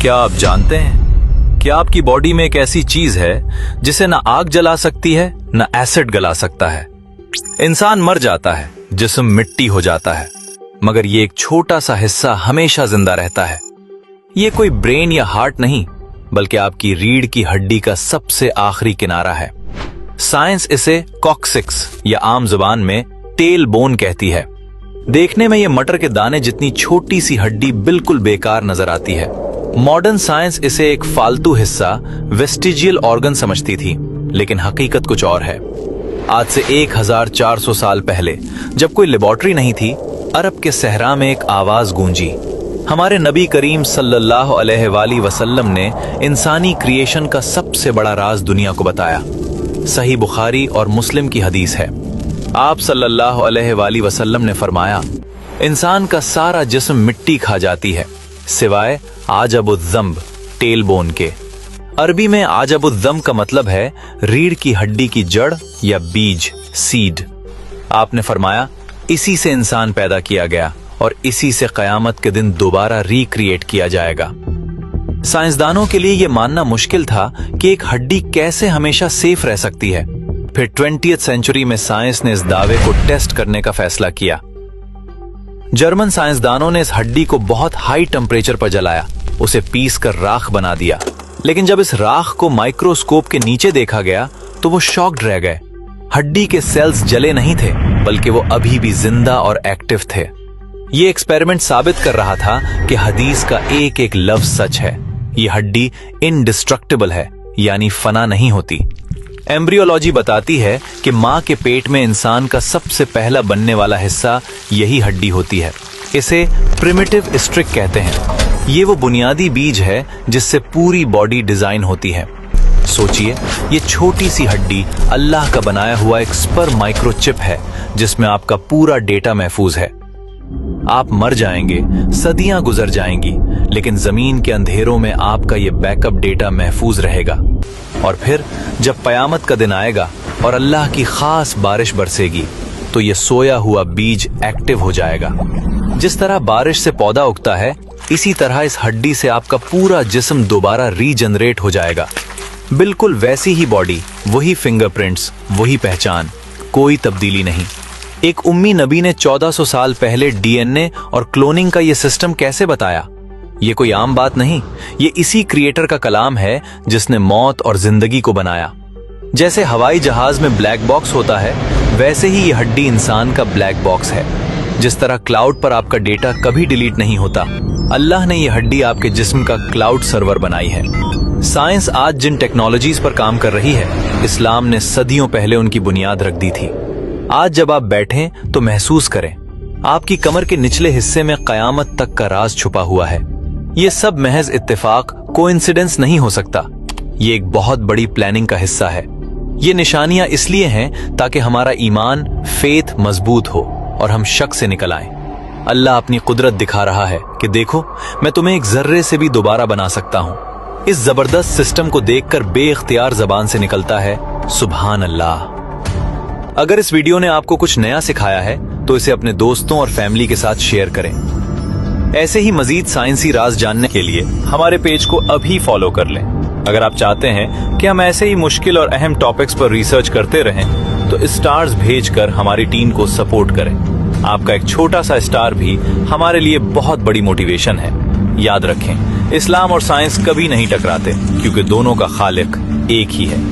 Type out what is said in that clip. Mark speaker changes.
Speaker 1: क्या आप जानते हैं कि आपकी बॉडी में एक ऐसी चीज है जिसे ना आग जला सकती है ना एसिड गला सकता है। इंसान मर जाता है, जिस्म मिट्टी हो जाता है, मगर ये एक छोटा सा हिस्सा हमेशा जिंदा रहता है। ये कोई ब्रेन या हार्ट नहीं, बल्कि आपकी रीढ़ की हड्डी का सबसे आखिरी किनारा है। साइंस इसे कॉक्सिक्स या आम जुबान में टेल बोन कहती है। देखने में ये मटर के दाने जितनी छोटी सी हड्डी बिल्कुल बेकार नजर आती है। मॉडर्न साइंस इसे एक फालतू हिस्सा, वेस्टिजियल ऑर्गन समझती थी, लेकिन हकीकत कुछ और है। आज से 1400 साल पहले, जब कोई लेबोरेटरी नहीं थी, अरब के सहरा में एक आवाज गूंजी। हमारे नबी करीम सल्लल्लाहु अलैहि वसल्लम ने इंसानी क्रिएशन का सबसे बड़ा राज दुनिया को बताया। सही बुखारी और मुस्लिम की हदीस है। आप सल्लल्लाहु अलैहि वसल्लम ने फरमाया, इंसान का सारा जिस्म मिट्टी खा जाती है सिवाय आजबुज़्ज़म्ब, टेल बोन के। अरबी में आजबुज़्ज़म्ब का मतलब है रीढ़ की हड्डी की जड़ या बीज, सीड। आपने फरमाया, इसी से इंसान पैदा किया गया और इसी से कयामत के दिन दोबारा रिक्रिएट किया जाएगा। साइंसदानों के लिए यह मानना मुश्किल था कि एक हड्डी कैसे हमेशा सेफ रह सकती है। फिर 20वीं सेंचुरी में साइंस ने इस दावे को टेस्ट करने का फैसला किया। जर्मन साइंसदानों ने इस हड्डी को बहुत हाई टेम्परेचर पर जलाया, उसे पीस कर राख बना दिया। लेकिन जब इस राख को माइक्रोस्कोप के नीचे देखा गया तो वो शॉक्ड रह गए। हड्डी के सेल्स जले नहीं थे, बल्कि वो अभी भी जिंदा और एक्टिव थे। ये एक्सपेरिमेंट साबित कर रहा था कि हदीस का एक एक लफ्ज सच है। ये हड्डी इनडिस्ट्रक्टिबल है, यानी फना नहीं होती। एम्ब्रियोलॉजी बताती है कि मां के पेट में इंसान का सबसे पहला बनने वाला हिस्सा यही हड्डी होती है। इसे प्रिमिटिव स्ट्रिक कहते हैं। ये वो बुनियादी बीज है जिससे पूरी बॉडी डिजाइन होती है। सोचिए, ये छोटी सी हड्डी अल्लाह का बनाया हुआ एक स्पर्म माइक्रोचिप है जिसमें आपका पूरा डेटा महफूज है। आप मर जाएंगे, सदियां गुजर जाएंगी, लेकिन जमीन के अंधेरों में आपका ये बैकअप डेटा महफूज रहेगा। और फिर जब कयामत का दिन आएगा और अल्लाह की खास बारिश बरसेगी, तो ये सोया हुआ बीज एक्टिव हो जाएगा। जिस तरह बारिश से पौधा उगता है, इसी तरह इस हड्डी से आपका पूरा जिस्म दोबारा रीजनरेट हो जाएगा। बिल्कुल वैसी ही बॉडी, वही फिंगरप्रिंट्स, वही पहचान, कोई तब्दीली नहीं। एक उम्मी नबी ने 1400 साल पहले डीएनए और क्लोनिंग का ये सिस्टम कैसे बताया? ये कोई आम बात नहीं, ये इसी क्रिएटर का कलाम है जिसने मौत और जिंदगी को बनाया। जैसे हवाई जहाज में ब्लैक बॉक्स होता है, वैसे ही ये हड्डी इंसान का ब्लैक बॉक्स है। जिस तरह क्लाउड पर आपका डेटा कभी डिलीट नहीं होता, अल्लाह ने ये हड्डी आपके जिस्म का क्लाउड सर्वर बनाई है। साइंस आज जिन टेक्नोलॉजीज पर काम कर रही है, इस्लाम ने सदियों पहले उनकी बुनियाद रख दी थी। आज जब आप बैठें तो महसूस करें, आपकी कमर के निचले हिस्से में कयामत तक का राज छुपा हुआ है। ये सब महज इत्तेफाक, कोइंसिडेंस नहीं हो सकता। ये एक बहुत बड़ी प्लानिंग का हिस्सा है। ये निशानियां इसलिए हैं ताकि हमारा ईमान, फेथ मजबूत हो और हम शक से निकल आएं। अल्लाह अपनी कुदरत दिखा रहा है कि देखो, मैं तुम्हें एक जर्रे से भी दोबारा बना सकता हूं। इस जबरदस्त सिस्टम को देखकर बेइख्तियार जबान से निकलता है, सुभान अल्लाह। अगर इस वीडियो ने आपको कुछ नया सिखाया है तो इसे अपने दोस्तों और फैमिली के साथ शेयर करें। ऐसे ही मजीद साइंसी राज जानने के लिए हमारे पेज को अभी फॉलो कर लें। अगर आप चाहते हैं कि हम ऐसे ही मुश्किल और अहम टॉपिक्स पर रिसर्च करते रहें, तो स्टार्स भेजकर हमारी टीम को सपोर्ट करें। आपका एक छोटा सा स्टार भी हमारे लिए बहुत बड़ी मोटिवेशन है। याद रखें, इस्लाम और साइंस कभी नहीं टकराते, क्योंकि दोनों का खालिक एक ही है।